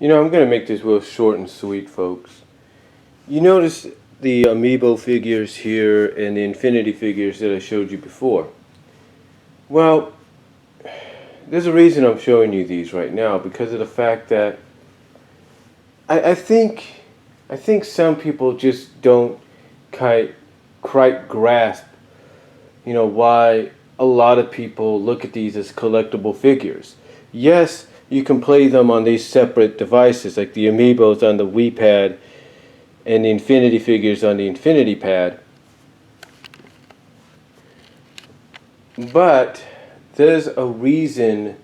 I'm going to make this real short and sweet, folks. You notice the amiibo figures here and the infinity figures that I showed you before. Well, there's a reason I'm showing you these right now, because of the fact that I think some people just don't quite grasp, why a lot of people look at these as collectible figures. Yes, you can play them on these separate devices, like the amiibos on the Wii Pad and the infinity figures on the infinity pad. But there's a reason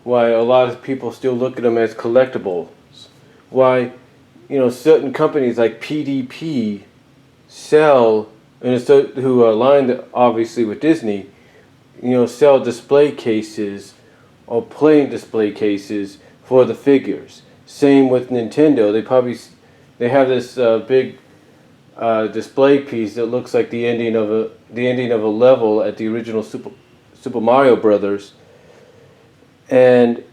why a lot of people still look at them as collectibles. Why, certain companies like PDP sell, and who are aligned obviously with Disney, sell display cases or playing display cases for the figures. Same with Nintendo. They have this big display piece that looks like the ending of a level at the original Super Mario Brothers, and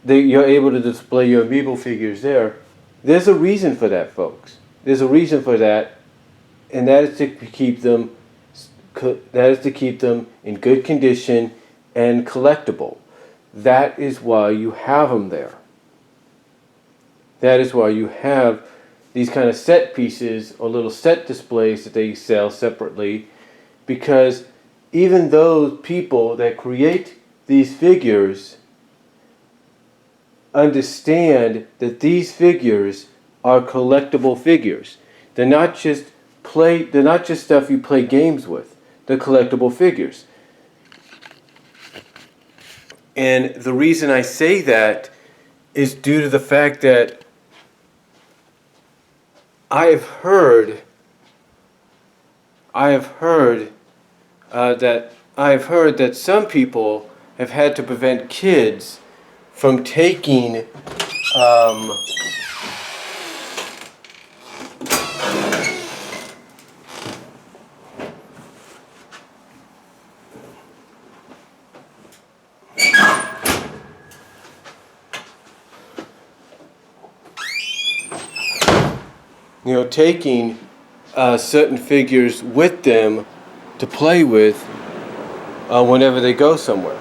you're able to display your amiibo figures there. There's a reason for that, folks. There's a reason for that, and that is to keep them in good condition and collectible. That is why you have them there. That is why you have these kind of set pieces or little set displays that they sell separately, because even those people that create these figures understand that these figures are collectible figures. They're not just stuff you play games with. They're collectible figures. And the reason I say that is due to the fact that I have heard that some people have had to prevent kids from taking taking certain figures with them to play with whenever they go somewhere.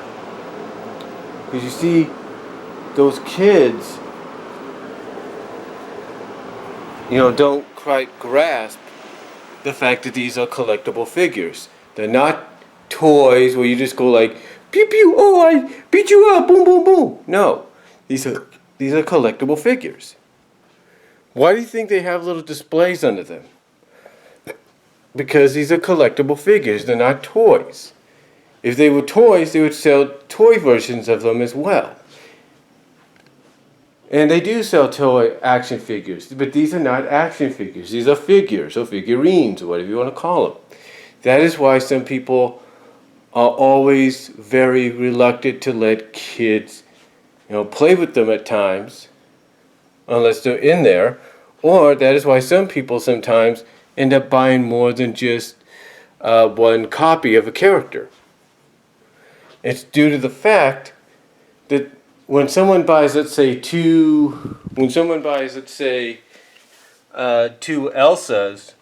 Because you see, those kids, don't quite grasp the fact that these are collectible figures. They're not toys where you just go like, pew pew, oh, I beat you up, boom boom boom. No, these are collectible figures. Why do you think they have little displays under them? Because these are collectible figures. They're not toys. If they were toys, they would sell toy versions of them as well. And they do sell toy action figures, but these are not action figures. These are figures or figurines or whatever you want to call them. That is why some people are always very reluctant to let kids, play with them at times, unless they're in there. Or that is why some people sometimes end up buying more than just one copy of a character. It's due to the fact that when someone buys, let's say, two Elsas,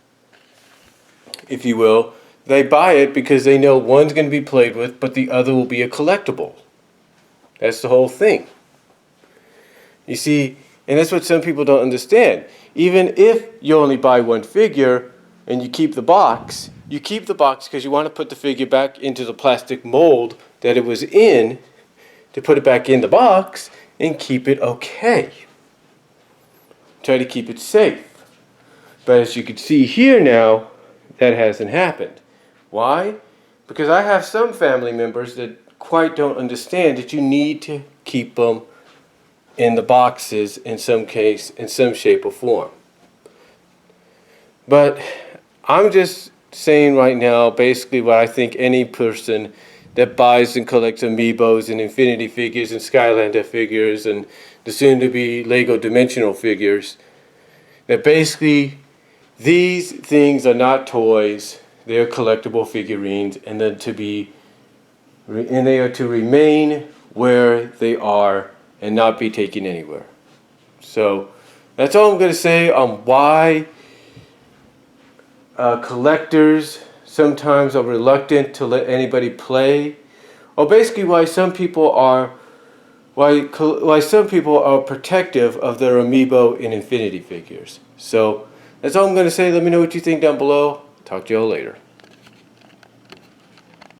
if you will, they buy it because they know one's going to be played with, but the other will be a collectible. That's the whole thing. You see, and that's what some people don't understand. Even if you only buy one figure and you keep the box because you want to put the figure back into the plastic mold that it was in, to put it back in the box and keep it okay. Try to keep it safe. But as you can see here now, that hasn't happened. Why? Because I have some family members that quite don't understand that you need to keep them in the boxes in some shape or form. But I'm just saying right now basically what I think any person that buys and collects amiibos and infinity figures and Skylander figures and the soon-to-be Lego dimensional figures, that basically these things are not toys. They are collectible figurines, and they are to remain where they are and not be taken anywhere. So that's all I'm going to say on why collectors sometimes are reluctant to let anybody play, or basically why some people are protective of their amiibo and infinity figures. So that's all I'm going to say. Let me know what you think down below. Talk to y'all later.